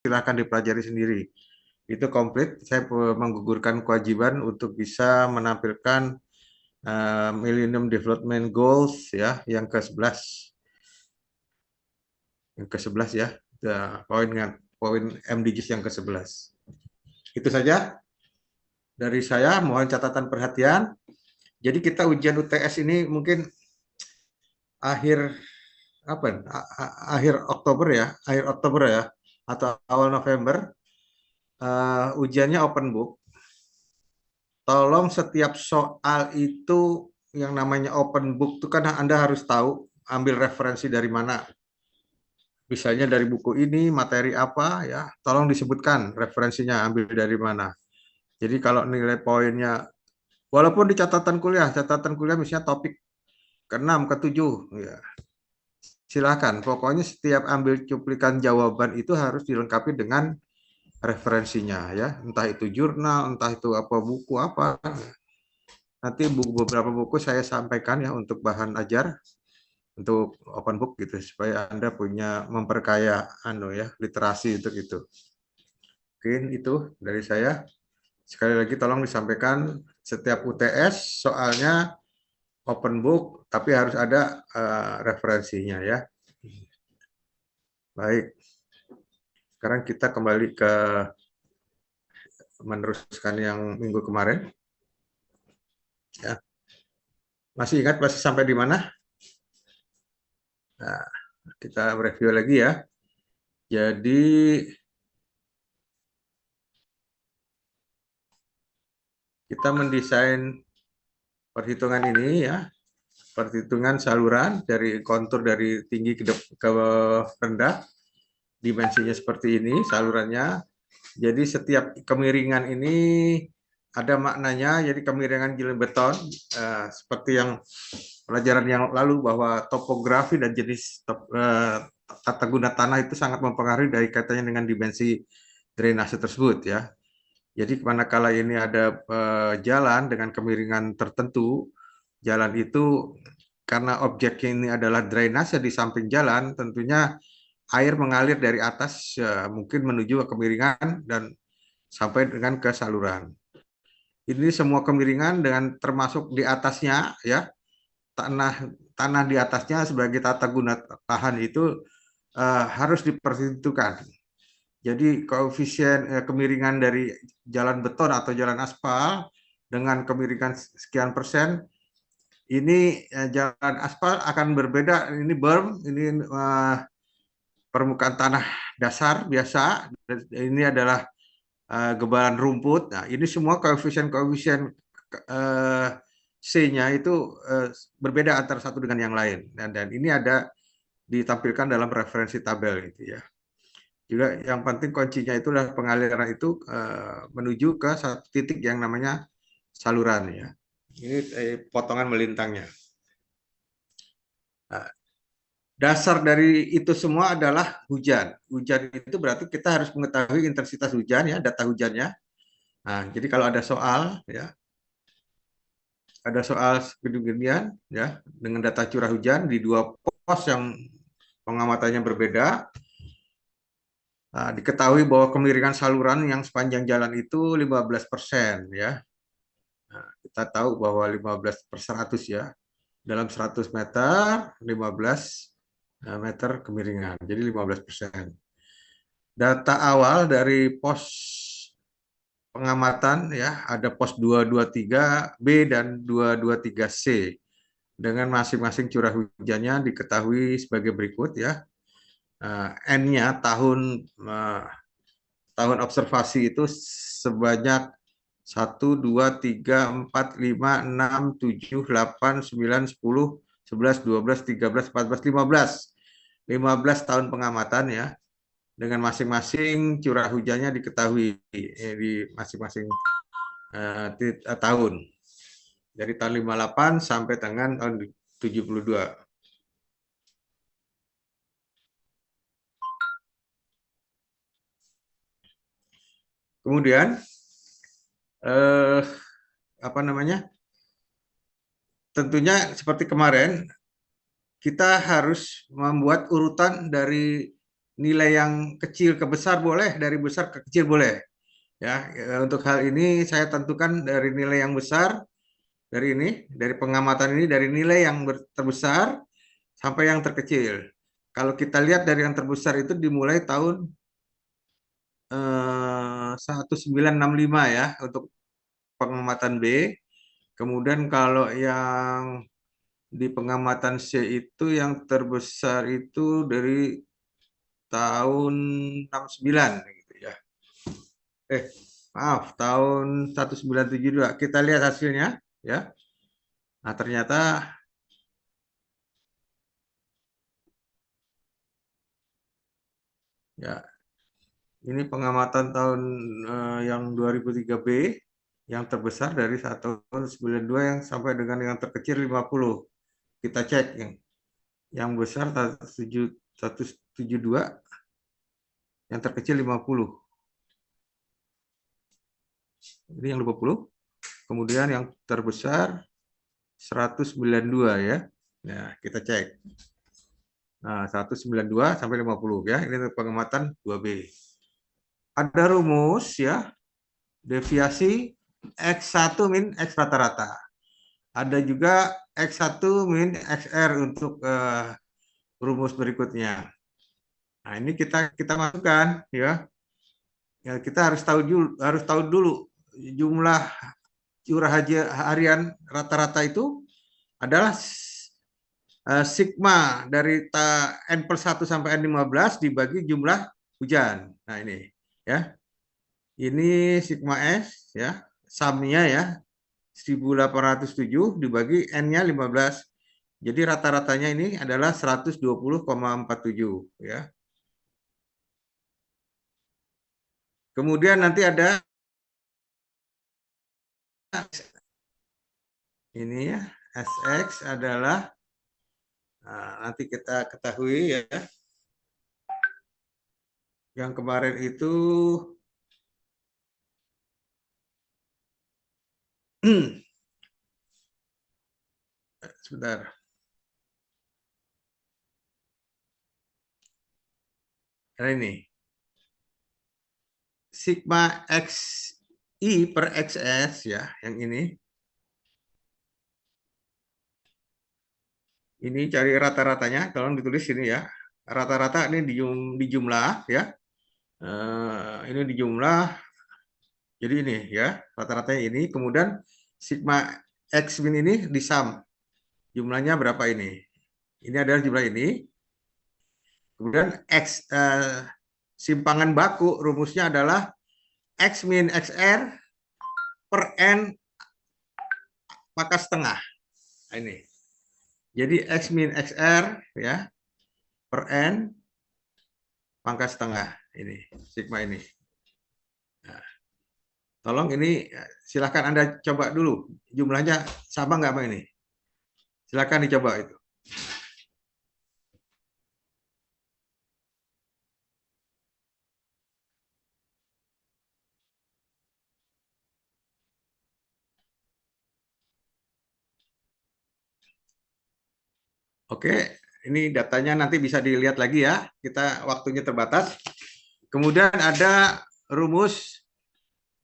silahkan dipelajari sendiri. Itu komplit. Saya menggugurkan kewajiban untuk bisa menampilkan Millennium Development Goals ya, yang ke-11. Yang ke-11 ya. Poin MDGs yang ke-11. Itu saja dari saya, mohon catatan perhatian. Jadi kita ujian UTS ini mungkin akhir apa? Akhir Oktober ya, atau awal November. Ujiannya open book. Tolong setiap soal itu yang namanya open book itu kan Anda harus tahu ambil referensi dari mana. Misalnya dari buku ini materi apa ya, tolong disebutkan referensinya ambil dari mana. Jadi kalau nilai poinnya walaupun di catatan kuliah misalnya topik ke-6, ke-7 ya. Silakan, pokoknya setiap ambil cuplikan jawaban itu harus dilengkapi dengan referensinya ya, entah itu jurnal, entah itu apa buku apa. Nanti beberapa buku saya sampaikan ya untuk bahan ajar untuk open book gitu supaya Anda punya memperkaya ya literasi untuk itu. Mungkin itu dari saya. Sekali lagi tolong disampaikan setiap UTS soalnya open book tapi harus ada referensinya ya. Baik. Sekarang kita kembali ke meneruskan yang minggu kemarin. Ya. Masih ingat masih sampai di mana? Nah, kita review lagi ya. Jadi kita mendesain perhitungan ini ya, perhitungan saluran dari kontur dari tinggi ke rendah, dimensinya seperti ini salurannya. Jadi setiap kemiringan ini ada maknanya. Jadi kemiringan jalan beton seperti yang pelajaran yang lalu bahwa topografi dan jenis tata guna tanah itu sangat mempengaruhi dari kaitannya dengan dimensi drainase tersebut ya. Jadi manakala ini ada jalan dengan kemiringan tertentu, jalan itu karena objeknya ini adalah drainase di samping jalan, tentunya air mengalir dari atas mungkin menuju ke kemiringan dan sampai dengan ke saluran. Ini semua kemiringan dengan termasuk di atasnya ya, tanah di atasnya sebagai tata guna lahan itu harus diperhitungkan. Jadi koefisien kemiringan dari jalan beton atau jalan aspal dengan kemiringan sekian persen, ini jalan aspal akan berbeda. Ini berm, ini permukaan tanah dasar biasa. Ini adalah gebalan rumput. Nah, ini semua koefisien-koefisien C-nya itu berbeda antara satu dengan yang lain. Dan ini ada ditampilkan dalam referensi tabel gitu ya. Juga yang penting kuncinya itulah pengaliran itu menuju ke satu titik yang namanya saluran ya. Ini potongan melintangnya. Nah, dasar dari itu semua adalah hujan. Hujan itu berarti kita harus mengetahui intensitas hujan ya, data hujannya. Nah, jadi kalau ada soal ya, ada soal beginian ya dengan data curah hujan di dua pos yang pengamatannya berbeda. Nah, diketahui bahwa kemiringan saluran yang sepanjang jalan itu 15% ya. Nah, kita tahu bahwa 15/100 ya. Dalam 100 meter, 15 meter kemiringan. Jadi 15%. Data awal dari pos pengamatan ya, ada pos 223B dan 223C. Dengan masing-masing curah hujannya diketahui sebagai berikut ya. N-nya tahun observasi itu sebanyak 1, 2, 3, 4, 5, 6, 7, 8, 9, 10, 11, 12, 13, 14, 15. 15 tahun pengamatan ya. Dengan masing-masing curah hujannya diketahui di masing-masing tahun. Dari tahun 58 sampai dengan tahun 72. Kemudian apa namanya? Tentunya seperti kemarin kita harus membuat urutan dari nilai yang kecil ke besar boleh, dari besar ke kecil boleh. Ya, untuk hal ini saya tentukan dari nilai yang besar, dari pengamatan ini, dari nilai yang terbesar sampai yang terkecil. Kalau kita lihat dari yang terbesar itu dimulai tahun 1965 ya untuk pengamatan B. Kemudian kalau yang di pengamatan C itu yang terbesar itu dari tahun 69 gitu ya. Maaf, tahun 1972. Kita lihat hasilnya ya. Nah, ternyata ya ini pengamatan tahun yang 2003B yang terbesar dari tahun 92 yang sampai dengan yang terkecil 50. Kita cek yang besar 172, yang terkecil 50. Ini yang 50. Kemudian yang terbesar 192 ya. Nah, kita cek. Nah, 192 sampai 50 ya. Ini untuk pengamatan 2B. Ada rumus ya, deviasi X1 min X rata-rata. Ada juga X1 min XR untuk rumus berikutnya. Nah, ini kita masukkan ya. Ya, kita harus tahu dulu jumlah curah haji harian rata-rata itu adalah sigma dari N+1 sampai N15 dibagi jumlah hujan. Nah, ini ya. Ini sigma S ya, sumnya ya 1807 dibagi N-nya 15. Jadi rata-ratanya ini adalah 120,47 ya. Kemudian nanti ada ini ya, SX adalah nanti kita ketahui ya. Yang kemarin itu sebentar. Nah, ini sigma XI per XS ya, yang ini. Ini cari rata-ratanya, tolong ditulis ini ya. Rata-rata ini di jumlah ya. Ini di jumlah. Jadi ini ya, rata-ratanya ini. Kemudian sigma X min ini di sum. Jumlahnya berapa ini? Ini adalah jumlah ini. Kemudian X simpangan baku rumusnya adalah X min XR per N pangkat setengah. Nah, ini. Jadi X min XR ya per N pangkat setengah. Ini sigma ini. Nah, tolong ini silahkan Anda coba dulu. Jumlahnya sama nggak sama ini? Silahkan dicoba itu. Oke, ini datanya nanti bisa dilihat lagi ya. Kita waktunya terbatas. Kemudian ada rumus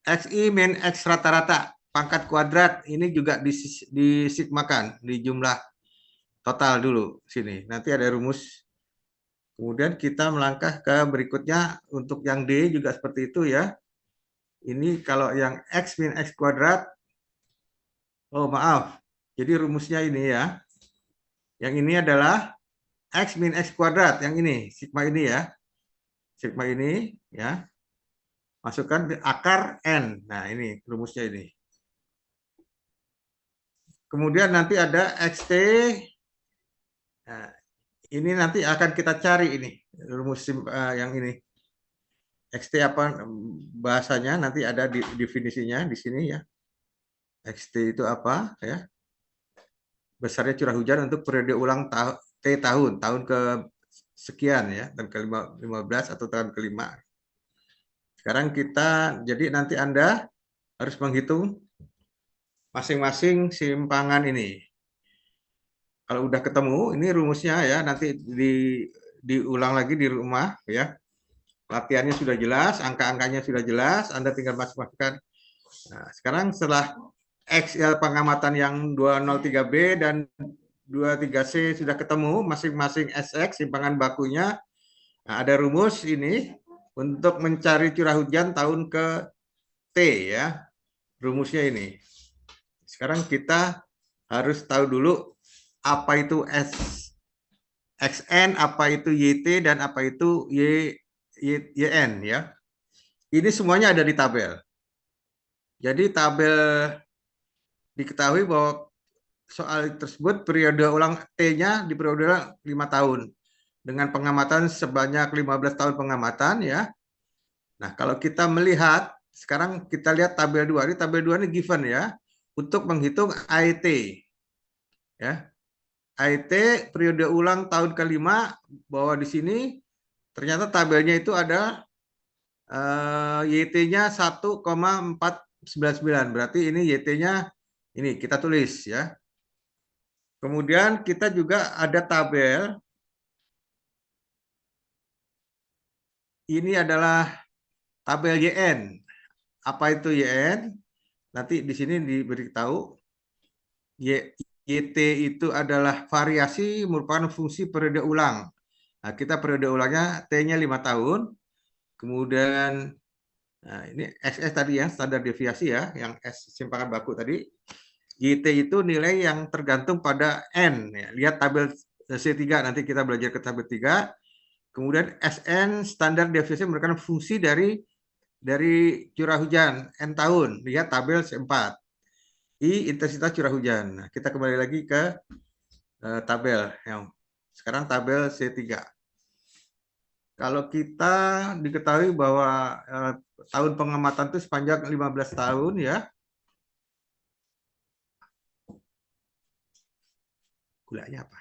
XI min X rata-rata pangkat kuadrat. Ini juga disigmakan di jumlah total dulu sini. Nanti ada rumus. Kemudian kita melangkah ke berikutnya untuk yang D juga seperti itu ya. Ini kalau yang X min X kuadrat. Oh, maaf. Jadi rumusnya ini ya. Yang ini adalah X min X kuadrat. Yang ini, sigma ini ya. Sigma ini ya. Masukkan akar N. Nah, ini rumusnya ini. Kemudian nanti ada XT. Nah, ini nanti akan kita cari ini. Rumus yang ini. XT apa bahasanya nanti ada di definisinya di sini ya. XT itu apa ya? Besarnya curah hujan untuk periode ulang T tahun ke sekian ya, tahun ke 15 atau tahun ke-5. Sekarang kita, jadi nanti Anda harus menghitung masing-masing simpangan ini. Kalau udah ketemu, ini rumusnya ya, nanti diulang lagi di rumah ya. Latihannya sudah jelas, angka-angkanya sudah jelas, Anda tinggal masuk-masukkan. Nah, sekarang setelah X ya, pengamatan yang 203B dan 23C sudah ketemu masing-masing SX simpangan bakunya. Nah, ada rumus ini untuk mencari curah hujan tahun ke T ya. Rumusnya ini. Sekarang kita harus tahu dulu apa itu XN, apa itu YT dan apa itu YN ya. Ini semuanya ada di tabel. Jadi tabel diketahui bahwa soal tersebut periode ulang T-nya di periode 5 tahun dengan pengamatan sebanyak 15 tahun pengamatan ya. Nah, kalau kita melihat sekarang kita lihat tabel 2. Ini tabel 2 ini given ya untuk menghitung AET. Ya. AET periode ulang tahun kelima bahwa di sini ternyata tabelnya itu ada YT-nya 1,499. Berarti ini YT-nya ini kita tulis ya. Kemudian kita juga ada tabel. Ini adalah tabel YN. Apa itu YN? Nanti di sini diberitahu. YT itu adalah variasi merupakan fungsi periode ulang. Nah, kita periode ulangnya T-nya 5 tahun. Kemudian nah ini SS tadi ya, standar deviasi ya, yang S simpangan baku tadi. YT itu nilai yang tergantung pada N. Ya. Lihat tabel C3, nanti kita belajar ke tabel 3. Kemudian SN, standar deviasi merupakan fungsi dari curah hujan N tahun. Lihat tabel C4. I, intensitas curah hujan. Nah, kita kembali lagi ke tabel. Yang sekarang tabel C3. Kalau kita diketahui bahwa tahun pengamatan itu sepanjang 15 tahun ya. Gulanya apa?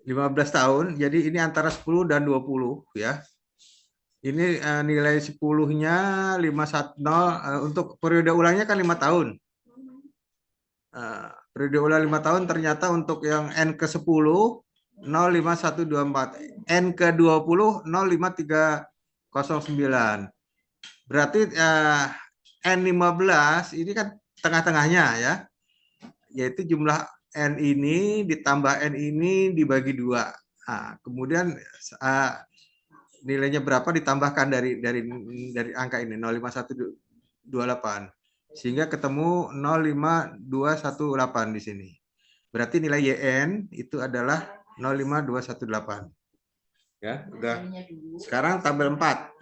15 tahun, jadi ini antara 10 dan 20 ya. Ini nilai 10-nya 510 untuk periode ulangnya kan 5 tahun. Periode ulang 5 tahun ternyata untuk yang N ke-10 05124, N ke-20 05309. Berarti N15 ini kan tengah-tengahnya ya. Yaitu jumlah N ini ditambah N ini dibagi 2. Nah, kemudian nilainya berapa ditambahkan dari angka ini 05128 sehingga ketemu 05218 di sini. Berarti nilai YN itu adalah 05218. Ya, udah. Sekarang tabel 4.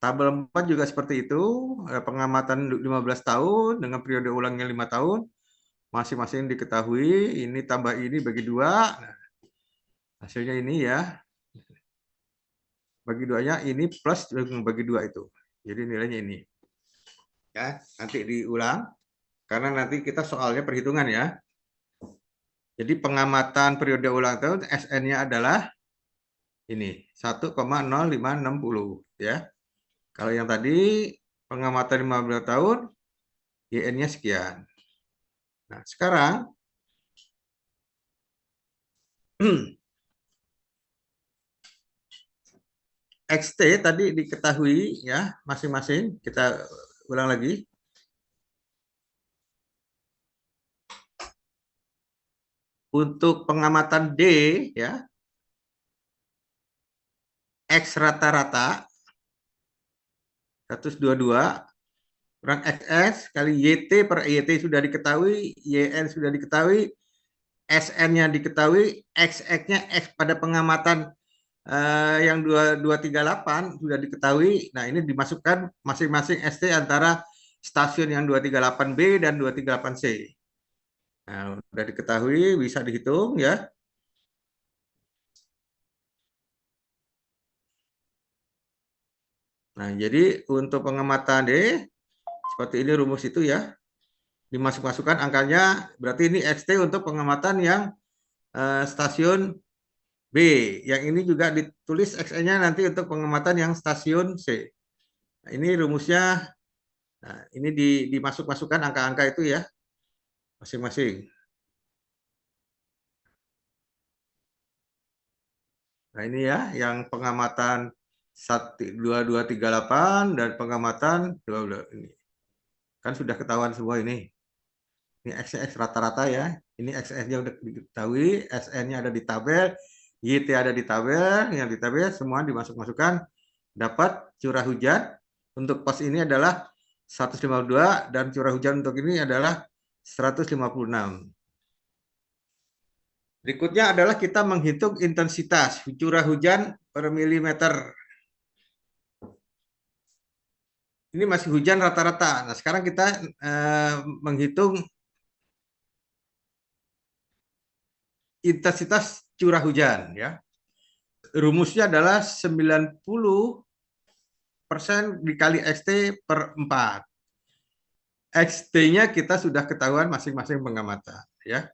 Tabel 4 juga seperti itu, pengamatan 15 tahun dengan periode ulangnya 5 tahun. Masing-masing diketahui, ini tambah ini bagi 2. Nah, hasilnya ini ya. Bagi 2-nya ini plus bagi 2 itu. Jadi nilainya ini. Ya, nanti diulang karena nanti kita soalnya perhitungan ya. Jadi pengamatan periode ulang tahun SN-nya adalah ini 1,0560 ya. Kalau yang tadi pengamatan 15 tahun YN-nya sekian. Nah, sekarang XT tadi diketahui ya masing-masing. Kita ulang lagi. Untuk pengamatan D ya, X rata-rata 122 kurang XS kali YT per YT sudah diketahui, YN sudah diketahui, SN-nya diketahui, XX-nya X pada pengamatan yang 238 sudah diketahui. Nah, ini dimasukkan masing-masing ST antara stasiun yang 238B dan 238C. Nah, sudah diketahui, bisa dihitung ya. Nah, jadi untuk pengamatan D, seperti ini rumus itu ya. Dimasuk-masukkan angkanya, berarti ini XT untuk pengamatan yang stasiun B. Yang ini juga ditulis XN-nya nanti untuk pengamatan yang stasiun C. Nah, ini rumusnya, nah, ini dimasuk-masukkan angka-angka itu ya. masing-masing. Nah ini ya, yang pengamatan 2238 dan pengamatan 22 ini. Kan sudah ketahuan semua ini. Ini X rata-rata ya. Ini XS-nya udah diketahui, SN-nya ada di tabel, YT ada di tabel, yang di tabel semua dimasuk-masukkan, dapat curah hujan untuk pos ini adalah 152 dan curah hujan untuk ini adalah 156. Berikutnya adalah kita menghitung intensitas curah hujan per milimeter. Ini masih hujan rata-rata. Nah, sekarang kita menghitung intensitas curah hujan ya. Rumusnya adalah 90% dikali XT per 4. XT-nya kita sudah ketahuan masing-masing pengamatan ya.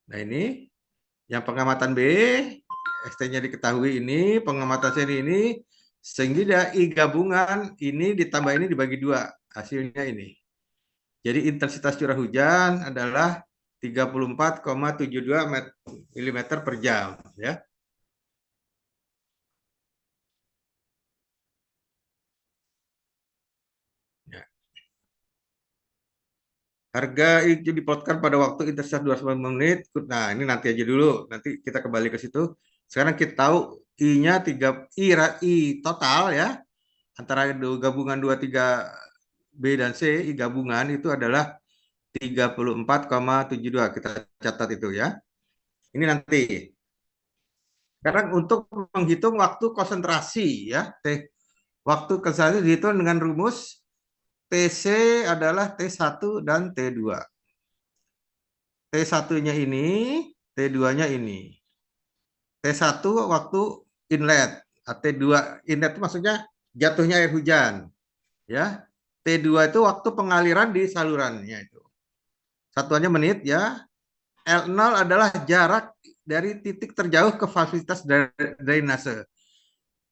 Nah, ini yang pengamatan B, XT-nya diketahui ini, pengamatan C ini, sehingga I gabungan ini ditambah ini dibagi 2, hasilnya ini. Jadi intensitas curah hujan adalah 34,72 mm per jam ya. Ya. Harga itu dipotkan pada waktu intensitas 29 menit. Nah, ini nanti aja dulu. Nanti kita kembali ke situ. Sekarang kita tahu I-nya 3 I total ya. Antara gabungan 23 B dan C, I gabungan itu adalah 34,72. Kita catat itu ya. Ini nanti. Sekarang untuk menghitung waktu konsentrasi ya. Waktu konsentrasi dihitung dengan rumus TC adalah T1 dan T2. T1-nya ini, T2-nya ini. T1 waktu inlet, T2 inlet itu maksudnya jatuhnya air hujan. Ya. T2 itu waktu pengaliran di salurannya itu. Satuannya menit ya. L0 adalah jarak dari titik terjauh ke fasilitas drainase.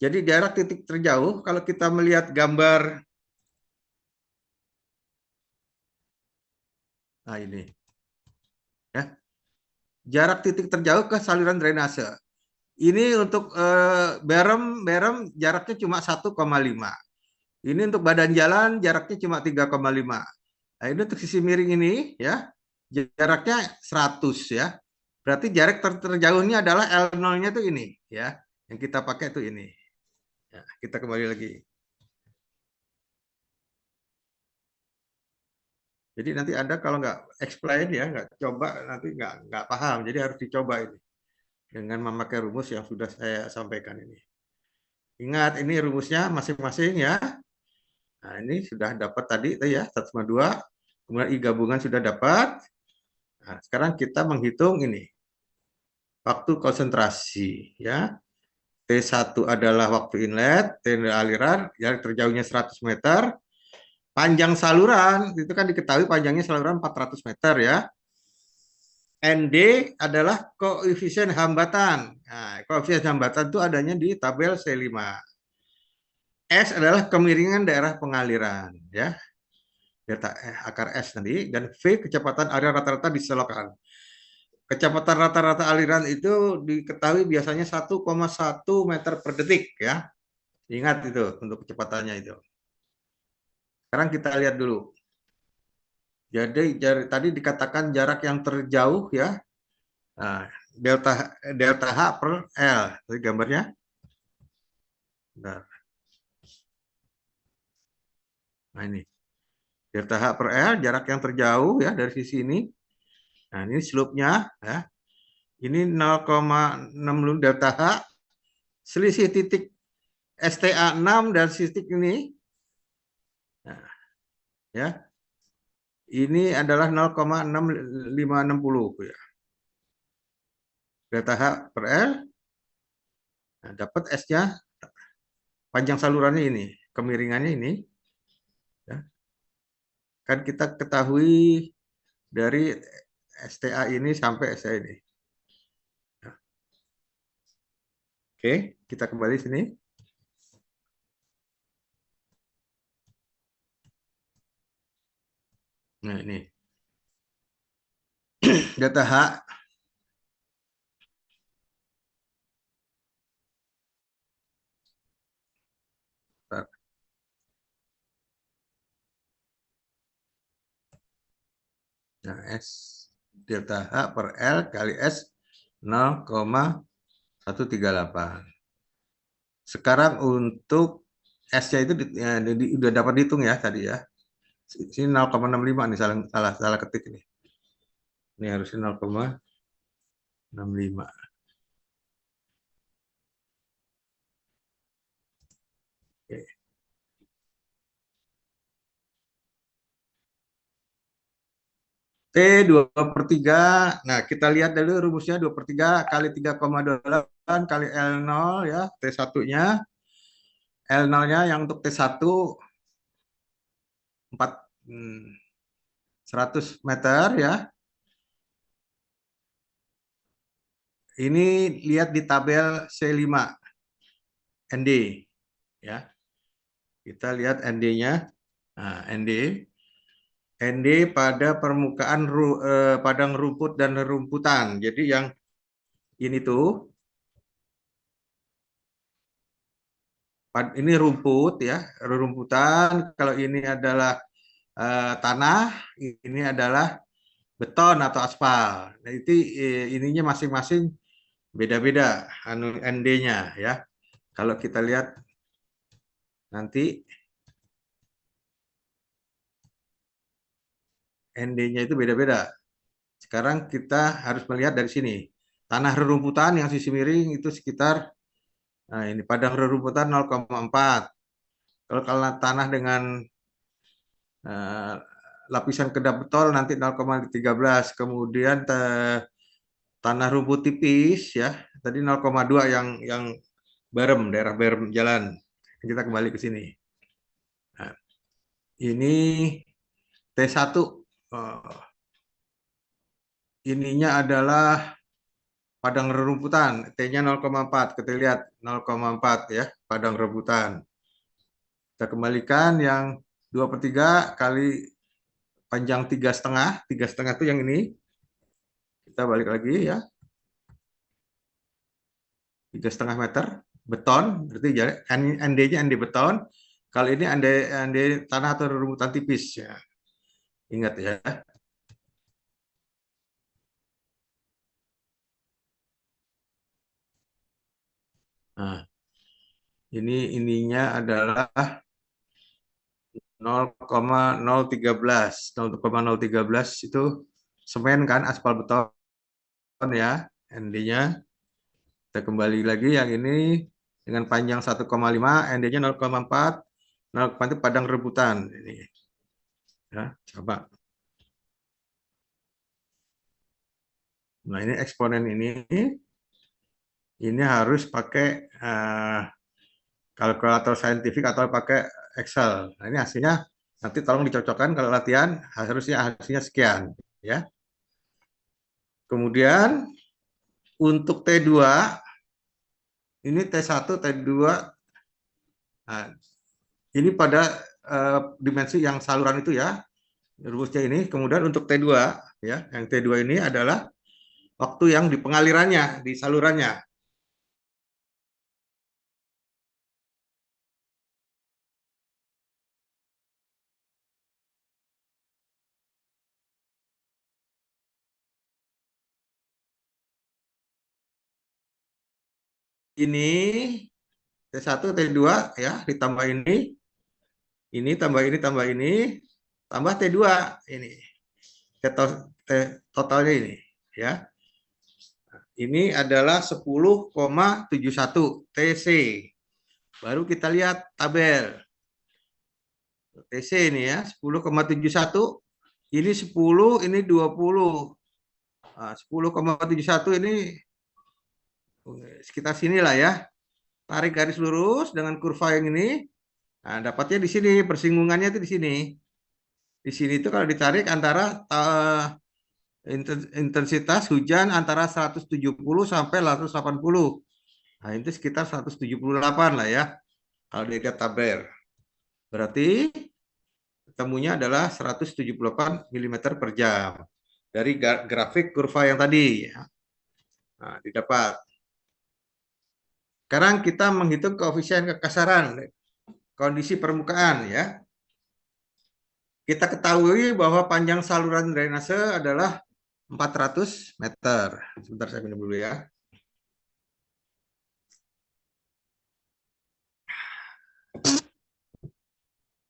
Jadi jarak titik terjauh kalau kita melihat gambar, nah ini ya, jarak titik terjauh ke saluran drainase. Ini untuk berem jaraknya cuma 1,5. Ini untuk badan jalan jaraknya cuma 3,5. Nah, ini untuk sisi miring ini ya, jaraknya 100 ya. Berarti jarak terjauhnya adalah L0-nya itu ini ya. Yang kita pakai itu ini. Ya, kita kembali lagi. Jadi nanti Anda kalau nggak explain ya, nggak coba nanti nggak paham. Jadi harus dicoba ini dengan memakai rumus yang sudah saya sampaikan ini. Ingat ini rumusnya masing-masing ya. Nah, ini sudah dapat tadi itu ya 1,2. Kemudian I gabungan sudah dapat. Nah, sekarang kita menghitung ini waktu konsentrasi ya. T1 adalah waktu inlet, T aliran, jarak terjauhnya 100 meter. Panjang saluran itu kan diketahui panjangnya saluran 400 meter ya. ND adalah koefisien hambatan. Nah, koefisien hambatan itu adanya di tabel C5. S adalah kemiringan daerah pengaliran ya. Delta akar S nanti, dan V kecepatan aliran rata-rata diselokan. Kecepatan rata-rata aliran itu diketahui biasanya 1,1 meter per detik ya. Ingat itu untuk kecepatannya itu. Sekarang kita lihat dulu. Jadi tadi dikatakan jarak yang terjauh ya. Nah, delta delta H per L. Ini gambarnya. Nah, ini delta H per L jarak yang terjauh ya dari sisi ini. Nah, ini slope-nya ya. Ini 0,6 delta H. Selisih titik STA 6 dan titik ini. Nah, ya. Ini adalah 0,6560 ya. Delta H per L. Nah, dapat S-nya panjang salurannya ini, kemiringannya ini. Ya. Kan kita ketahui dari STA ini sampai STA ini. Nah, oke, kita kembali sini. Nah, ini data H. Nah, S delta H per L kali S 0,138. Sekarang untuk S-nya itu udah dapat dihitung ya tadi ya. Sini 0,65 nih, salah salah salah ketik ini. Ini harusnya 0,65. Oke. T 2/3. Nah, kita lihat dulu rumusnya 2/3 kali 3,28 kali L0 ya, T1-nya. L0-nya yang untuk T1 100 meter ya. Ini lihat di tabel C5 ND ya. Kita lihat ND-nya. Nah, ND pada permukaan padang rumput dan rerumputan. Jadi yang ini tuh ini rumput ya, rerumputan. Kalau ini adalah tanah, ini adalah beton atau aspal. Nah, itu ininya masing-masing beda-beda ND-nya ya. Kalau kita lihat nanti ND-nya itu beda-beda. Sekarang kita harus melihat dari sini. Tanah rerumputan yang sisi miring itu sekitar, nah ini padang rerumputan 0,4. Kalau tanah dengan lapisan kedap beton nanti 0,13. Kemudian tanah rumput tipis ya, tadi 0,2 yang berem, daerah berem jalan. Kita kembali ke sini. Nah, ini T1 ininya adalah padang rerumputan, T-nya 0,4. Kita lihat 0,4 ya, padang rerumputan. Kita kembalikan yang 2/3 kali panjang 3,5 itu yang ini. Kita balik lagi ya, 3,5 meter beton, berarti ND-nya ND beton. Kalau ini ND tanah atau rerumputan tipis ya. Ingat ya. Nah, ininya adalah 0,013 itu semen kan, aspal beton ya, ND-nya. Kita kembali lagi yang ini dengan panjang 1,5, ND-nya 0,4. 0,4 itu padang rebutan ini. Ya, coba. Nah, ini eksponen ini harus pakai kalkulator saintifik atau pakai Excel. Nah, ini hasilnya nanti tolong dicocokkan kalau latihan, harusnya hasilnya sekian ya. Kemudian untuk T2 ini T1, T2. Nah, ini pada dimensi yang saluran itu ya, rumusnya ini. Kemudian untuk T2 ya, yang T2 ini adalah waktu yang di pengalirannya, di salurannya. Ini T1, T2 ya, ditambah ini tambah ini, tambah T2 ini. Totalnya ini ya. Ini adalah 10,71 TC. Baru kita lihat tabel. TC ini ya, 10,71. Ini 10, ini 20. Nah, 10,71 ini sekitar sinilah ya. Tarik garis lurus dengan kurva yang ini. Nah, dapatnya di sini, persinggungannya itu di sini. Di sini itu kalau ditarik antara intensitas hujan antara 170 sampai 180. Nah, itu sekitar 178 lah ya. Kalau dilihat tabel. Berarti ketemunya adalah 178 mm per jam. Dari grafik kurva yang tadi. Ya. Nah, didapat. Sekarang kita menghitung koefisien kekasaran kondisi permukaan ya. Kita ketahui bahwa panjang saluran drainase adalah 400 meter. Sebentar saya minum dulu ya.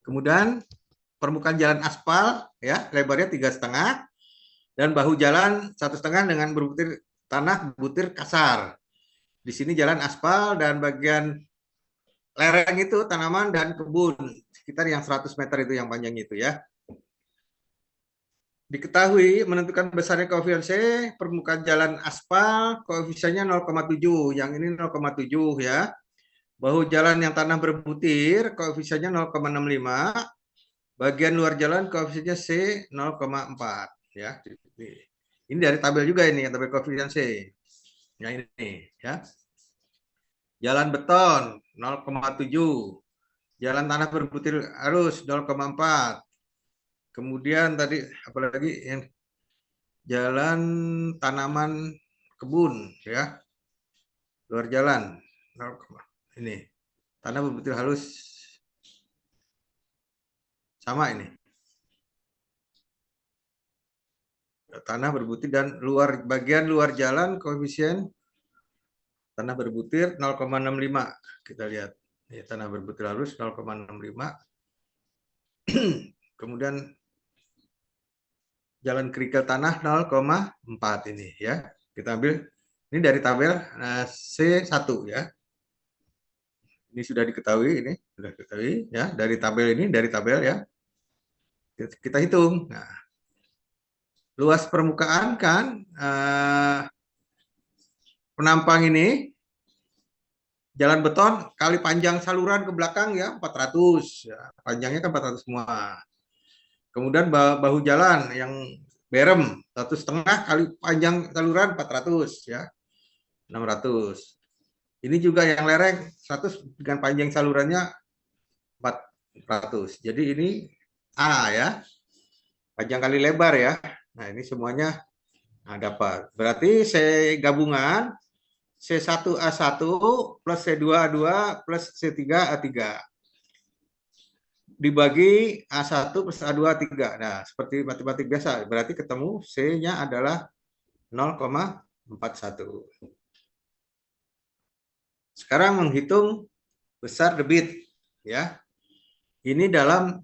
Kemudian permukaan jalan aspal ya lebarnya 3,5 dan bahu jalan 1,5 dengan berbutir tanah butir kasar. Di sini jalan aspal dan bagian lereng itu tanaman dan kebun sekitar yang 100 meter itu yang panjang itu ya. Diketahui menentukan besarnya koefisien permukaan jalan aspal koefisiennya 0,7, yang ini 0,7 ya. Bahu jalan yang tanah berbutir koefisiennya 0,65, bagian luar jalan koefisiennya C 0,4 ya. Ini dari tabel juga ini tabel koefisien C. Ya ini ya. Jalan beton 0,7. Jalan tanah berbutir halus 0,4. Kemudian tadi apalagi yang jalan tanaman kebun ya. Luar jalan 0, ini. Tanah berbutir halus sama ini. Tanah berbutir dan bagian luar jalan koefisien tanah berbutir 0,65. Kita lihat. Ya, tanah berbutir halus 0,65. Kemudian jalan kerikil tanah 0,4 ini ya. Kita ambil ini dari tabel C1 ya. Ini sudah diketahui ya dari tabel ya. Kita hitung. Nah, luas permukaan kan penampang ini jalan beton kali panjang saluran ke belakang ya 400 ya. Panjangnya kan 400 semua. Kemudian bahu jalan yang berem 1,5 kali panjang saluran 400 ya 600. Ini juga yang lereng 100 dengan panjang salurannya 400. Jadi ini A ya panjang kali lebar ya. Nah ini semuanya dapat. Berarti C gabungan C1A1 plus C2A2 plus C3A3 dibagi A1 plus A2 A3. Nah, seperti matematik biasa, berarti ketemu C-nya adalah 0,41. Sekarang menghitung besar debit ya. Ini dalam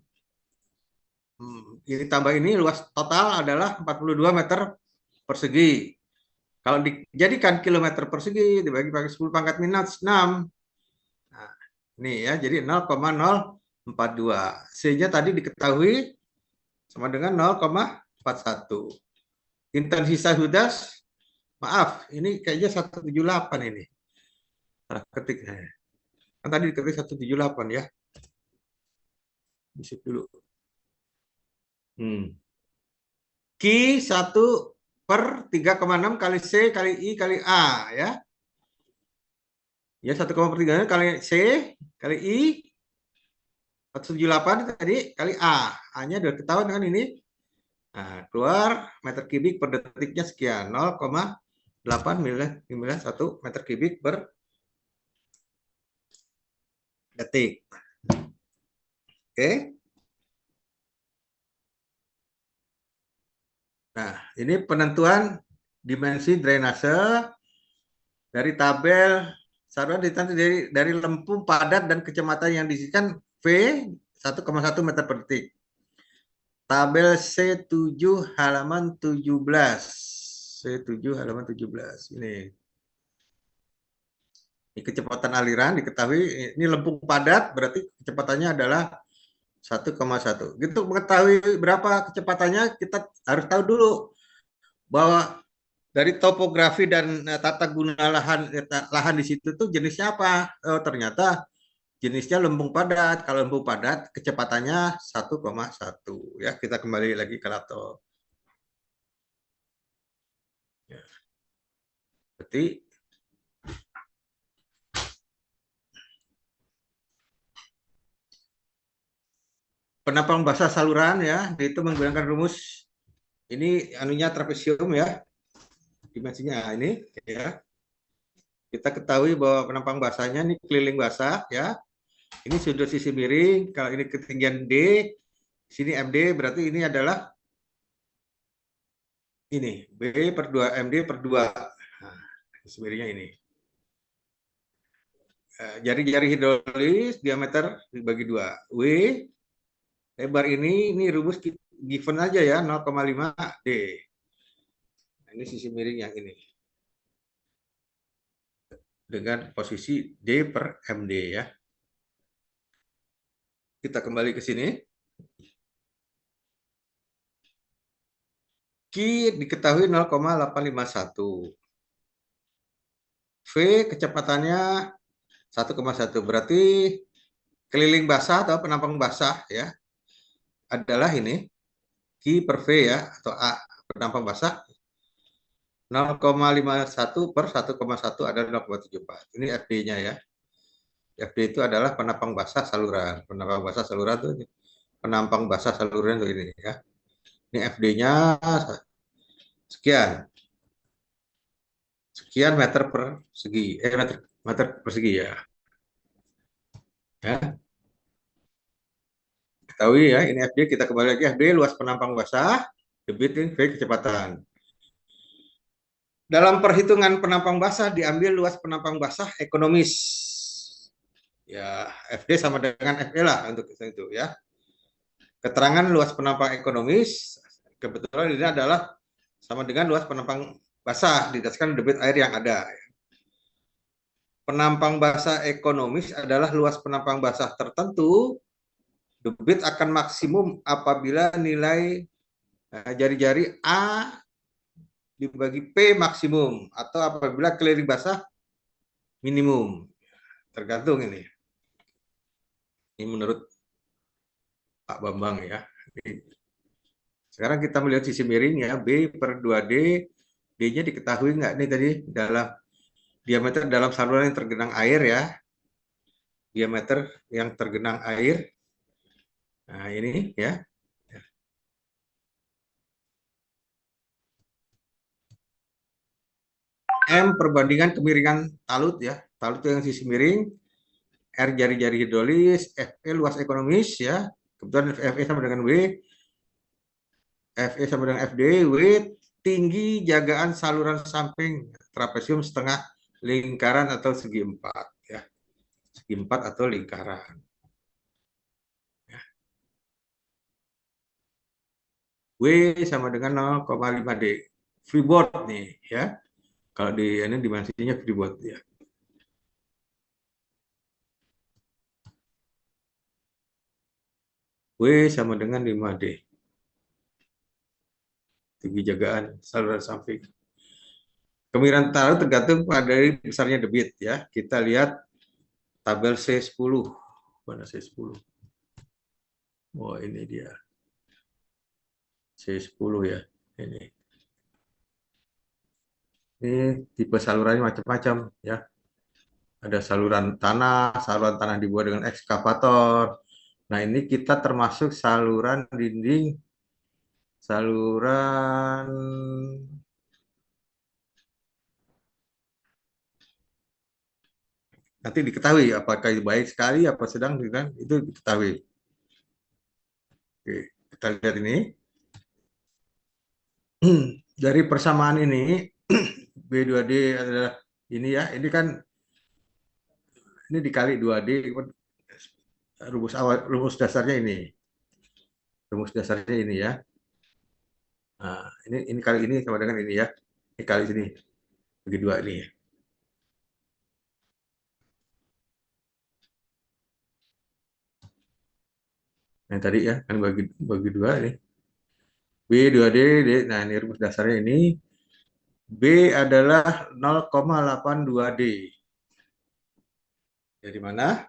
ini tambah ini luas total adalah 42 meter persegi. Kalau dijadikan kilometer persegi dibagi pakai 10 pangkat minus 6. Nah, ini ya, jadi 0,042. C-nya tadi diketahui sama dengan 0,41. Intensitas hudas, maaf, ini kayaknya 178 ini. Salah ketik. Kan tadi diketik 178 ya. Bisik dulu. Q 1/3,6 kali C kali I kali A ya. Ya 1,3 kali C kali I 178 tadi kali A. A-nya udah ketahuan kan ini. Nah, keluar meter kubik per detiknya sekian 0,891 meter kubik per detik. Oke. Nah, ini penentuan dimensi drainase dari tabel saluran dari lempu padat dan kecepatan yang diisikan V 1,1 meter per detik. Tabel C7 halaman 17. C7 halaman 17. Ini kecepatan aliran diketahui ini lempung padat berarti kecepatannya adalah 1,1. Gitu mengetahui berapa kecepatannya kita harus tahu dulu bahwa dari topografi dan tata guna lahan di situ tuh jenisnya apa? Oh, ternyata jenisnya lempung padat. Kalau lempung padat kecepatannya 1,1 ya. Kita kembali lagi ke laptop. Ya. Berarti Penampang basah saluran ya, itu menggunakan rumus ini anunya trapesium ya, dimensinya ini ya. Kita ketahui bahwa penampang basahnya ini keliling basah ya. Ini sudut sisi miring, kalau ini ketinggian D, sini MD berarti ini adalah ini B per 2 MD per 2. Nah, sisi miringnya ini. Jari-jari hidrolis diameter dibagi 2. W lebar ini rumus given aja ya 0,5 D. Nah, ini sisi miring yang ini. Dengan posisi D per MD ya. Kita kembali ke sini. Q diketahui 0,851. V kecepatannya 1,1. Berarti keliling basah atau penampang basah ya adalah ini Q per V ya atau A penampang basah 0,51 per 1,1 adalah 0,74. Ini FD-nya ya. FD itu adalah penampang basah saluran. Penampang basah saluran itu penampang basah saluran itu ini ya. Ini FD-nya sekian. Sekian meter persegi. Meter persegi ya. Ya. Ketahui ya, ini FD, kita kembali lagi FD luas penampang basah, debit V kecepatan. Dalam perhitungan penampang basah diambil luas penampang basah ekonomis. Ya, FD sama dengan FE lah untuk itu ya. Keterangan luas penampang ekonomis kebetulan ini adalah sama dengan luas penampang basah didasarkan debit air yang ada. Penampang basah ekonomis adalah luas penampang basah tertentu. Debit akan maksimum apabila nilai jari-jari A dibagi P maksimum atau apabila keliling basah minimum. Tergantung ini. Ini menurut Pak Bambang ya. Sekarang kita melihat sisi miring ya, B per 2D, D-nya diketahui nggak nih tadi dalam diameter dalam saluran yang tergenang air ya. Diameter yang tergenang air. Nah ini ya. M perbandingan kemiringan talut ya. Talut yang sisi miring, R jari-jari hidrolis, FE luas ekonomis ya. Kebetulan FE sama dengan W. FE sama dengan FD, W tinggi jagaan saluran samping trapesium setengah lingkaran atau segi 4 ya. Segi 4 atau lingkaran. Ya. W sama dengan 0,5 D. Freeboard nih ya. Kalau di ini dimensinya freeboard ya. W sama dengan 5D. Tinggi jagaan saluran samping. Kemiringan taruh tergantung pada besarnya debit ya. Kita lihat tabel C10. Mana C10? Oh, ini dia. C10 ya. Ini. Ini tipe salurannya macam-macam ya. Ada saluran tanah dibuat dengan ekskavator. Nah, ini kita termasuk saluran dinding, saluran nanti diketahui apakah baik sekali apa sedang kan itu diketahui. Oke, kita lihat ini. Dari persamaan ini B2D adalah ini ya, ini kan ini dikali 2D rumus dasarnya ini. Rumus dasarnya ini ya. Nah, ini kali ini sama dengan ini ya. Ini kali sini bagi 2 ini ya. Yang tadi ya, kan bagi 2 ini. B 2D, nah ini rumus dasarnya ini. B adalah 0,82 D. Dari mana?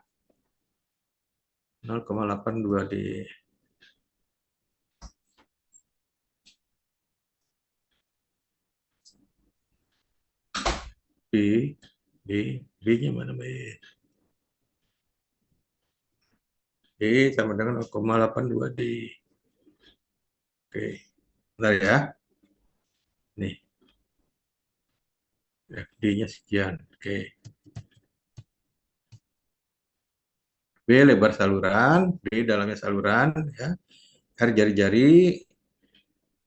0,82 D. B, B, B-nya mana B? D sama dengan 0,82 D. Oke, bentar ya. Nih, FD-nya sekian. Oke. B lebar saluran, B dalamnya saluran, ya. R jari-jari,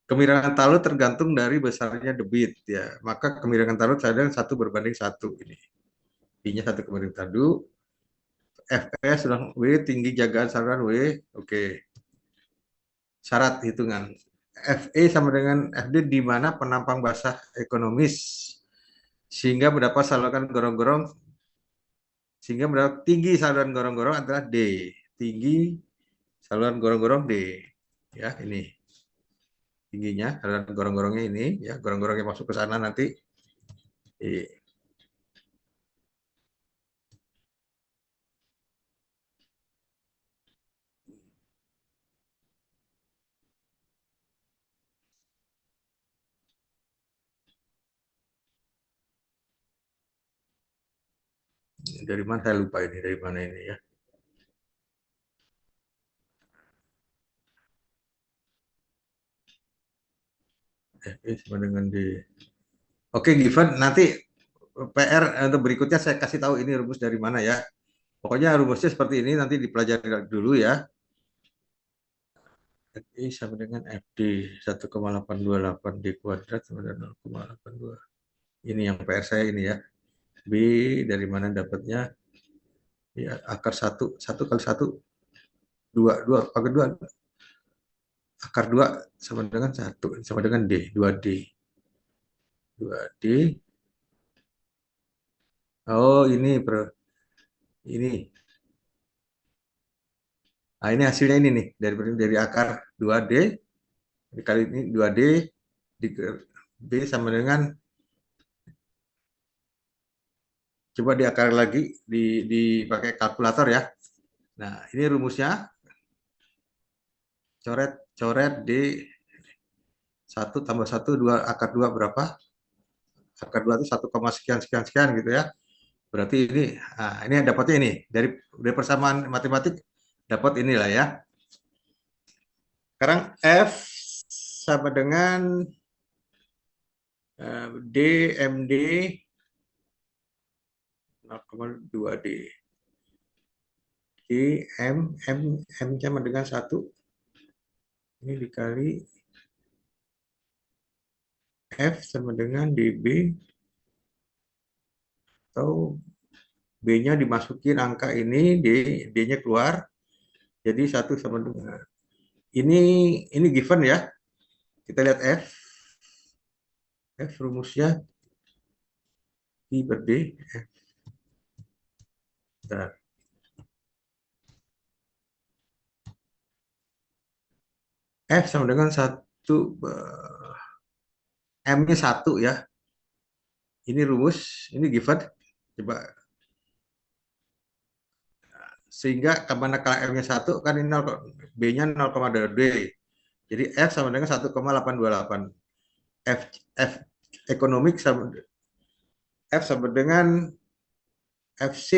kemiringan talut tergantung dari besarnya debit, ya. Maka kemiringan talut saya 1:1 ini. I-nya 1 kemiringan talut, Fs sudah W, tinggi jagaan saluran W, oke. Syarat hitungan. Fe sama dengan Fd di mana penampang basah ekonomis, sehingga mendapat saluran gorong-gorong, sehingga mendapat tinggi saluran gorong-gorong adalah D. Tinggi saluran gorong-gorong D. Ya, ini tingginya saluran gorong-gorongnya ini, ya, gorong-gorongnya masuk ke sana nanti. Dari mana saya lupa ini, dari mana ini ya. Sama dengan D. Oke, given nanti PR untuk berikutnya saya kasih tahu ini rumus dari mana ya. Pokoknya rumusnya seperti ini, nanti dipelajari dulu ya. FI sama dengan FD 1,828 D kuadrat sama dengan 0,82. Ini yang PR saya ini ya. B dari mana dapatnya? Ya, akar 1 kali 1, 2 akar 2. Akar 2 sama dengan 1, sama dengan D, 2D. 2D. Oh, ini. Nah, ini hasilnya ini nih, dari akar 2D dikali ini 2D di B sama dengan, coba diakar lagi, dipakai kalkulator ya. Nah, ini rumusnya, coret D 1 tambah 1, 2, akar 2 berapa? Akar 2 itu 1, sekian sekian sekian gitu ya. Berarti ini dapatnya ini dari persamaan matematik, dapat inilah ya. Sekarang F sama dengan DMD 0,2D. M sama dengan 1. Ini dikali F sama dengan DB, atau B-nya dimasukin angka ini, D-nya keluar. Jadi 1 sama dengan. Ini given ya. Kita lihat F. F rumusnya I per D. Bentar. F sama dengan 1, M-nya 1 ya. Ini rumus, ini given. Coba. Sehingga manakala M-nya 1, kan ini 0, B-nya 0,2D. Jadi F sama dengan 1,828. F ekonomik sama F sama dengan FC.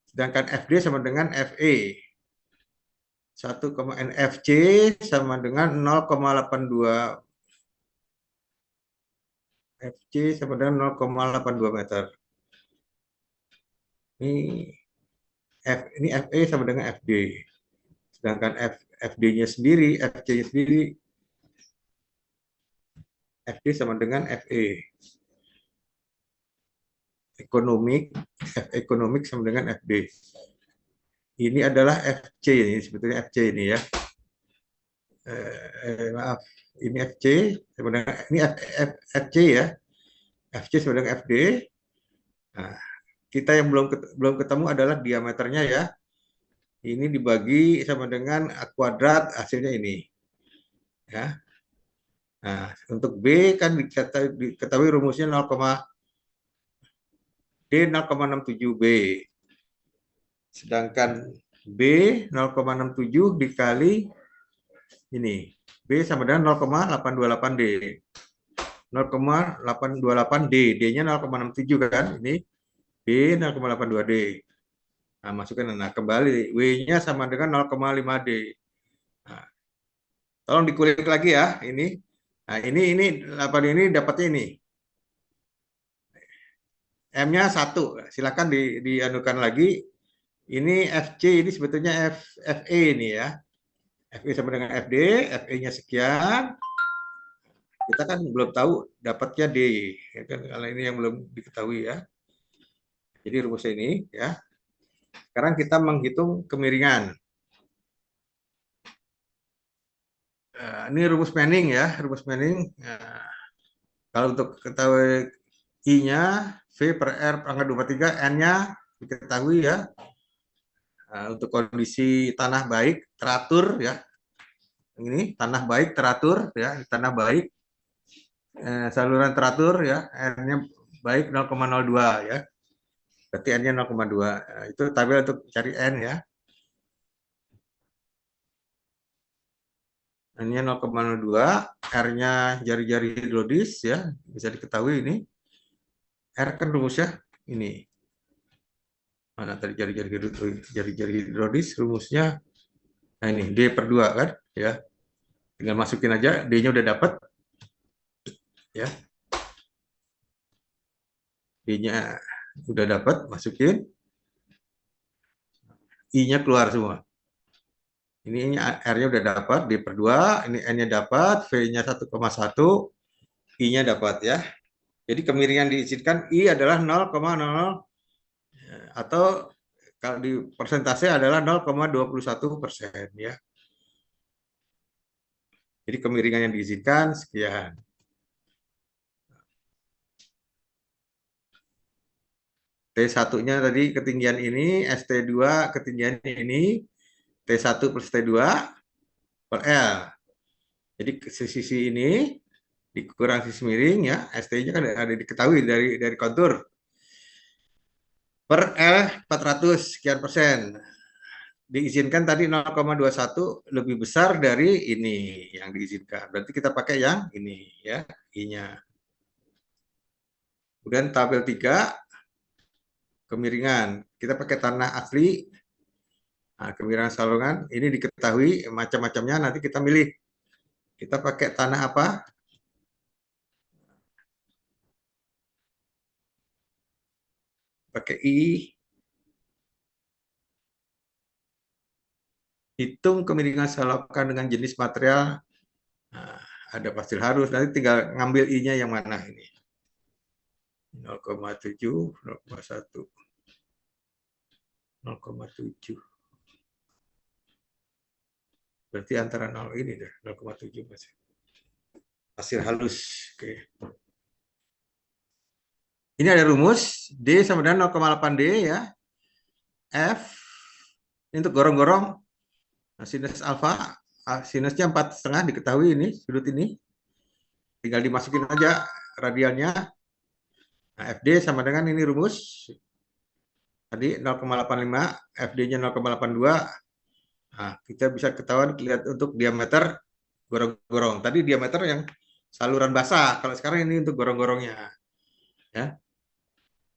Sedangkan FD sama dengan FE. 1, NFC sama dengan 0,82. FC sama dengan 0,82 meter. Ini FE sama dengan FD. Sedangkan FD-nya sendiri, FC-nya sendiri, FD sama dengan FE. Ekonomik sama dengan FD. Ini adalah FC, ini sebetulnya FC ini ya. Maaf, ini FC sebenarnya, ini FC ya. FC sama dengan FD. Nah, kita yang belum ketemu adalah diameternya ya. Ini dibagi sama dengan kuadrat, hasilnya ini. Ya. Nah, untuk B kan diketahui rumusnya 0,67 B. Sedangkan B 0,67 dikali ini. B sama dengan 0,828 D. 0,828 D. D-nya 0,67 kan? Ini B 0,82 D. Nah, masukkan. Nah, kembali W-nya sama dengan 0,5D. Nah, tolong dikulik lagi ya ini. Nah, ini 8 ini dapatnya ini. M-nya 1. Silakan dianukan lagi. Ini FC ini sebetulnya FE ini ya. FE sama dengan FD, FE-nya sekian. Kita kan belum tahu dapatnya D, ya kan? Kalau ini yang belum diketahui ya. Jadi rumusnya ini ya. Sekarang kita menghitung kemiringan. Ini rumus Manning ya, rumus Manning. Kalau untuk ketahui I-nya, V per R pangkat 23, N-nya diketahui ya. Untuk kondisi tanah baik teratur ya. Ini tanah baik teratur ya, tanah baik. Saluran teratur ya, R-nya baik 0,02 ya. Berarti N-nya 0,2. Itu tabel untuk cari N ya. N-nya 0,02, R-nya jari-jari hidrodis ya, bisa diketahui ini. R kan rumusnya ini. Mana tadi jari-jari hidrodis rumusnya? Nah ini D per 2 kan ya. Tinggal masukin aja, D-nya udah dapat ya. D-nya udah dapat, masukin. I-nya keluar semua. Ini R-nya udah dapat, D per 2, ini N-nya dapat, V-nya 1,1, I-nya dapat ya. Jadi kemiringan diizinkan I adalah 0,00 atau kalau di persentase adalah 0,21% ya. Jadi kemiringan yang diizinkan sekian. T1-nya tadi ketinggian ini, ST2 ketinggian ini, T1 plus T2 per L. Jadi sisi ini dikurang sisi miring ya, ST-nya kan ada diketahui dari kontur. Per L 400 sekian persen. Diizinkan tadi 0,21 lebih besar dari ini yang diizinkan. Berarti kita pakai yang ini ya, I-nya. Kemudian tabel 3 kemiringan. Kita pakai tanah asli. Nah, kemiringan saluran ini diketahui macam-macamnya, nanti kita milih. Kita pakai tanah apa? Pakai I. Hitung kemiringan selokan dengan jenis material. Nah, ada pasir harus, nanti tinggal ngambil I-nya yang mana ini. 0,7, 0,1. 0,7. Berarti antara 0 ini deh, 0,7 masih. Pasir halus. Oke. Ini ada rumus D sama dengan 0,8D ya. F ini untuk gorong-gorong. Nah, sinus alfa, sinusnya 4,5 diketahui ini, sudut ini. Tinggal dimasukin aja radialnya. Nah, FD sama dengan ini rumus. Tadi 0,85, FD-nya 0,82. Nah, kita bisa ketahuan lihat untuk diameter gorong-gorong. Tadi diameter yang saluran basah. Kalau sekarang ini untuk gorong-gorongnya. Ya.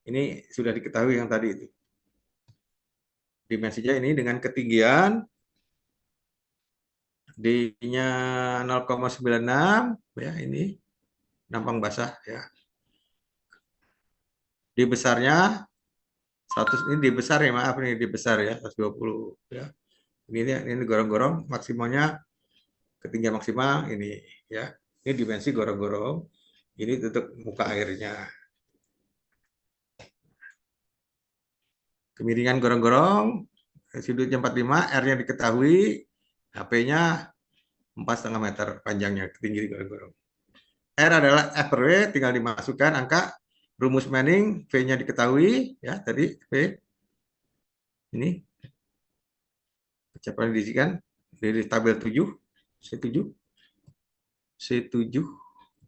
Ini sudah diketahui yang tadi itu. Dimensinya ini dengan ketinggian D-nya 0,96 ya, ini nampang basah ya. D besarnya 100, ini D besar ya, maaf ini D besar ya, 120 ya. Ini gorong-gorong maksimalnya ketinggian maksimal ini ya. Ini dimensi gorong-gorong. Ini untuk muka airnya. Kemiringan gorong-gorong sudutnya 45, R-nya diketahui, HP-nya 4,5 meter panjangnya, ketinggi gorong-gorong. R adalah F per W, tinggal dimasukkan angka rumus Manning, V-nya diketahui ya, tadi V ini pencapaian diisikan dari tabel 7, C7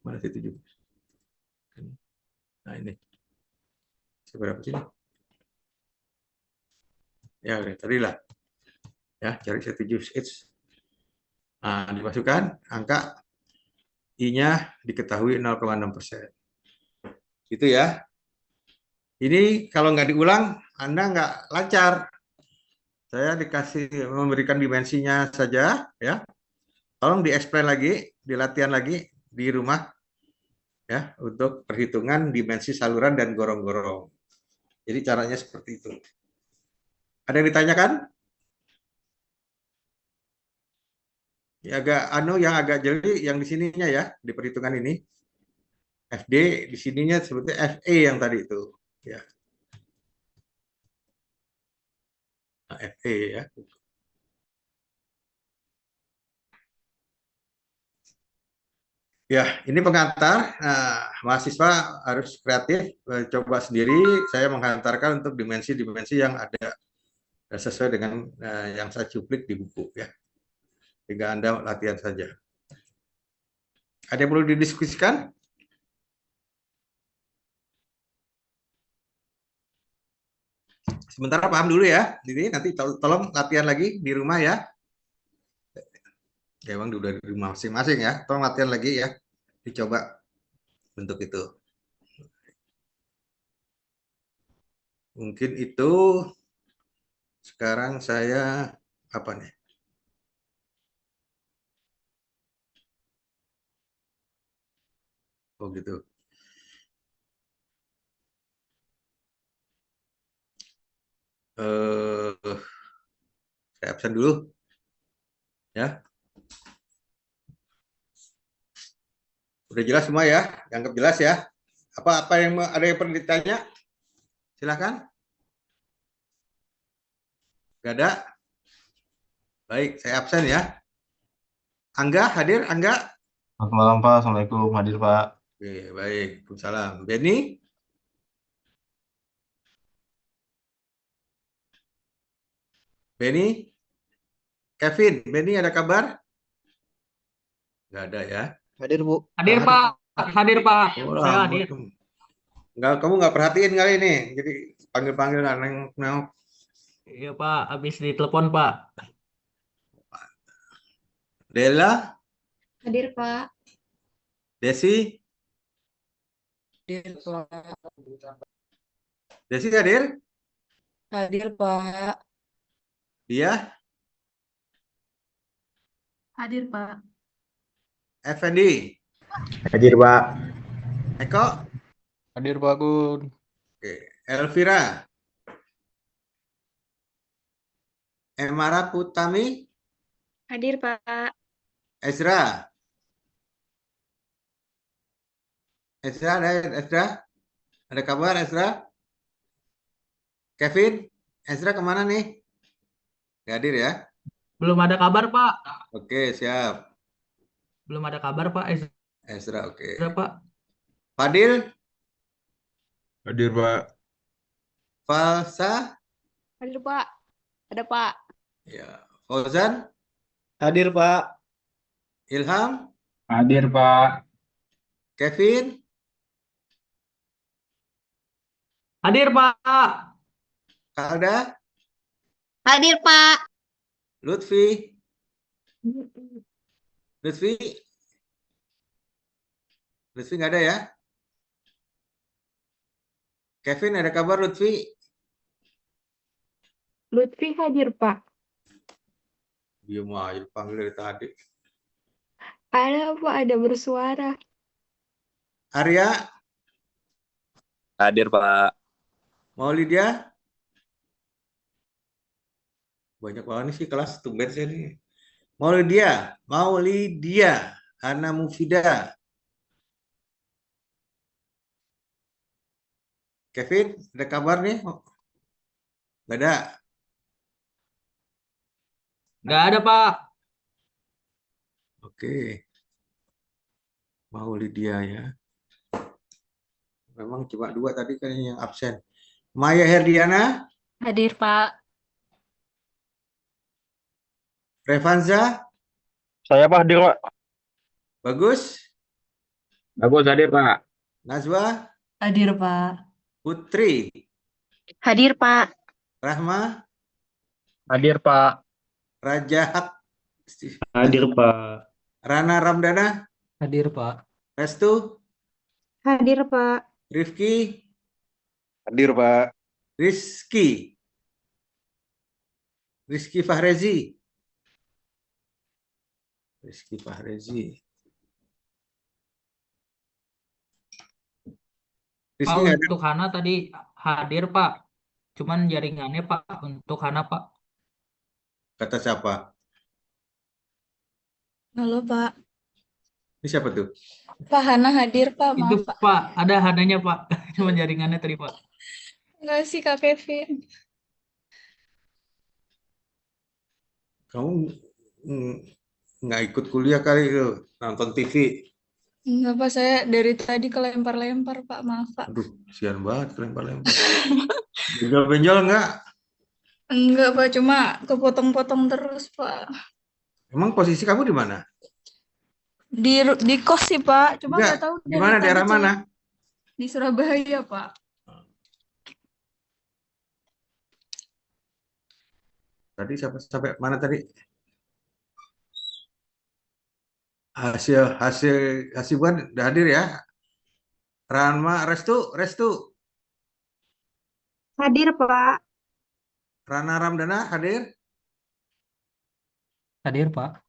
mana C7? Nah ini seberapa sini? Ya tadi lah ya, cari C7H. Nah, dimasukkan angka I-nya diketahui 0,6%. Itu ya. Ini kalau nggak diulang, Anda nggak lancar. Saya dikasih memberikan dimensinya saja, ya. Tolong di-explain lagi, dilatihan lagi di rumah, ya, untuk perhitungan dimensi saluran dan gorong-gorong. Jadi caranya seperti itu. Ada yang ditanyakan? Ya, yang agak jeli yang di sininya ya, di perhitungan ini. FD di sininya sebetulnya FE yang tadi itu, ya. Nah, FE ya. Ya, ini pengantar. Nah, mahasiswa harus kreatif, coba sendiri. Saya menghantarkan untuk dimensi-dimensi yang ada sesuai dengan yang saya cuplik di buku, ya. Tinggal Anda latihan saja. Ada yang perlu didiskusikan? Sementara paham dulu ya. Jadi nanti tolong latihan lagi di rumah ya. Ya, Bang, udah di rumah masing-masing ya. Tolong latihan lagi ya. Dicoba bentuk itu. Mungkin itu. Sekarang saya apa nih? Oh gitu. Eh, saya absen dulu ya. Udah jelas semua ya? Anggap jelas ya. Apa yang ada yang perlu ditanya? Silahkan. Gak ada? Baik, saya absen ya. Angga hadir, Angga? Selamat malam Pak, Assalamualaikum, hadir Pak. Oke, baik. Waalaikumsalam. Benny? Benny? Kevin? Benny ada kabar? Gak ada ya. Hadir, Bu. Hadir Pak, hadir Pak, Oh, saya hadir. Enggak, kamu nggak perhatiin kali ini. Jadi panggil-panggil nggak nengok. Iya Pak, habis ditelepon Pak. Dela? Hadir, Pak. Desi? Hadir, Pak. Desi hadir? Hadir, Pak. Dia? Hadir, Pak. Effendi? Hadir Pak. Eko? Hadir, Pak Gun. Oke. Elvira? Emara Putami? Hadir, Pak. Ezra? Ezra ada Ezra? Ada kabar Ezra? Kevin? Ezra kemana nih? Nggak hadir ya? Belum ada kabar Pak, Oke, siap. belum ada kabar Pak. Ezra, oke. Ezra Pak. Fadil? Hadir Pak. Falsa? Hadir, Pak. Ada, Pak. Ya. Fauzan? Hadir, Pak. Ilham? Hadir Pak. Kevin? Hadir Pak. Kalda? Hadir, Pak. Lutfi? Lutfi? Lutfi nggak ada ya? Kevin ada kabar Lutfi? Lutfi hadir, Pak. Dia mau panggil dari tadi. Ada, Pak. Ada bersuara. Arya? Hadir, Pak. Maulidia? Banyak banget nih sih kelas tumben saya nih. Maulidia, Ana Mufida. Kevin, ada kabar nih? Nggak ada. Nggak ada Pak. Oke. Maulidia ya. Memang cuma 2 tadi kan yang absen. Maya Herdiana? Hadir, Pak. Revanza? Saya Pak hadir Pak. Bagus? Bagus hadir Pak. Najwa? Hadir, Pak. Putri? Hadir, Pak. Rahma? Hadir Pak. Rajahat? Hadir Pak. Rana Ramdana? Hadir Pak. Restu? Hadir, Pak. Rifki? Hadir Pak. Rizky? Rizky Fahrezi. Rizky Fahrezi. Rizky Pak, nggak ada. untuk Hana tadi hadir, Pak. Cuman jaringannya, Pak, untuk Hana, Pak. Kata siapa? Halo, Pak. Ini siapa tuh? Pak Hana hadir, Pak. Itu, Maaf, Pak. Pak, ada Hananya, Pak. Cuman jaringannya tadi, Pak. Enggak sih, Kak Kevin. Kamu mm, nggak ikut kuliah kali itu, nonton TV. Enggak, Pak. Saya dari tadi kelempar-lempar, Pak. Maaf, Pak. Aduh, sian banget lempar-lempar. Benjol-benjol nggak? Enggak, Pak. Cuma kepotong-potong terus, Pak. Emang posisi kamu di mana? Di kos sih, Pak. Cuma Enggak, nggak tahu di mana, tadi daerah mana? di Surabaya, Pak. Tadi sampai mana tadi? Hasil bukan udah hadir ya. Ranma Restu. Hadir, Pak. Rana Ramdana hadir. Hadir, Pak.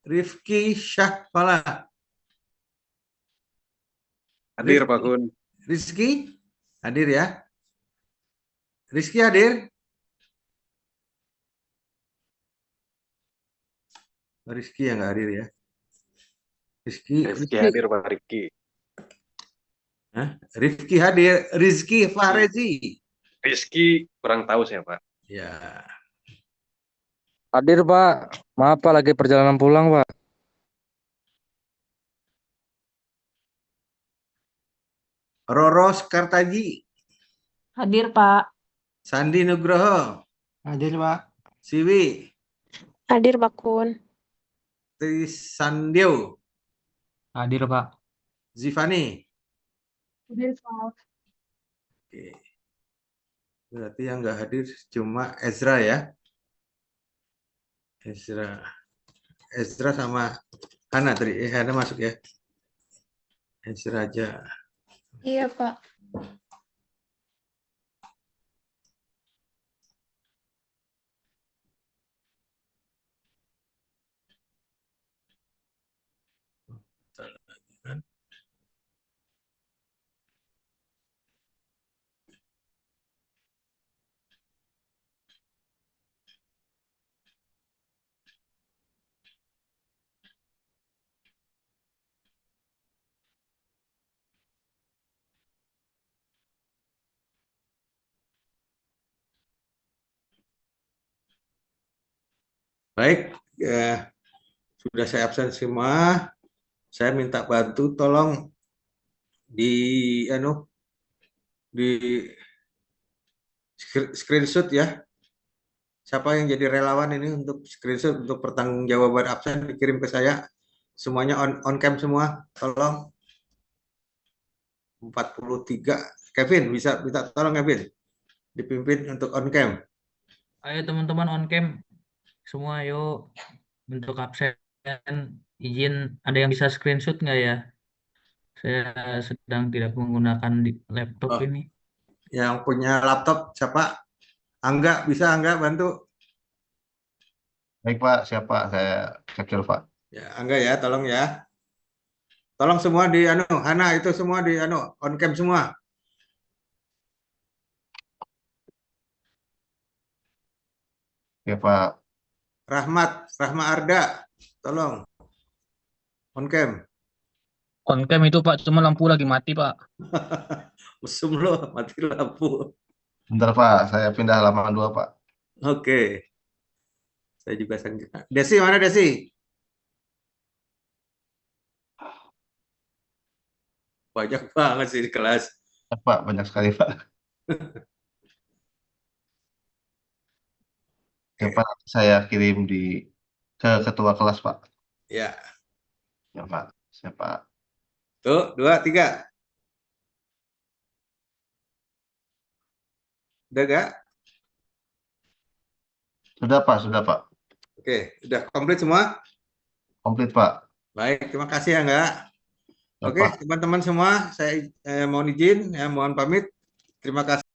Rifki Syahfala. Hadir Pak Gun. Rizky hadir ya. Rizky hadir. Rizky yang nggak hadir ya. Rizky hadir Pak Rifki. Hah? Rifki hadir. Rizky Fahrezi. Rizky kurang tahu saya Pak. Ya. Hadir Pak, maaf Pak lagi perjalanan pulang Pak. Roros Kartaji. Hadir, Pak. Sandi Nugroho. Hadir, Pak. Siwi. Hadir, Pak Kun. Trisandio. Hadir, Pak. Zivani. Hadir, Pak. Oke. Berarti yang nggak hadir cuma Ezra ya. Ezra sama Hana tadi. Hana masuk ya. Ezra aja. Iya, Pak. Baik, sudah saya absen semua. Saya minta bantu, tolong di screenshot ya. Siapa yang jadi relawan ini untuk screenshot untuk pertanggungjawaban absen dikirim ke saya. Semuanya on cam semua, tolong. 43. Kevin bisa tolong Kevin dipimpin untuk on cam. Ayo teman-teman on cam. Semua yuk. Untuk absen izin ada yang bisa screenshot nggak ya? Saya sedang tidak menggunakan laptop Oh. ini. Yang punya laptop siapa? Angga, bisa Angga bantu? Baik Pak, siapa? Saya capture Pak. Ya, Angga ya, tolong ya. Tolong semua di Hana itu semua di on cam semua. Ya Pak. Rahma Arda, tolong on cam. On cam itu Pak, cuma lampu lagi mati Pak. Mesum lo, mati lampu. Bentar Pak, saya pindah halaman 2 Pak. Oke. Saya juga sangat. Desi, mana Desi? Banyak banget sih di kelas. Ya, Pak, banyak sekali Pak. Ya Pak, saya kirim ke ketua kelas Pak. Ya. Ya Pak, siapa? Tuh, 2, 3. Udah gak? Sudah Pak. Oke, udah komplit semua? Komplit Pak. Baik, terima kasih ya enggak. Ya, Oke, Pak. teman-teman semua, saya mohon izin, mohon pamit. Terima kasih.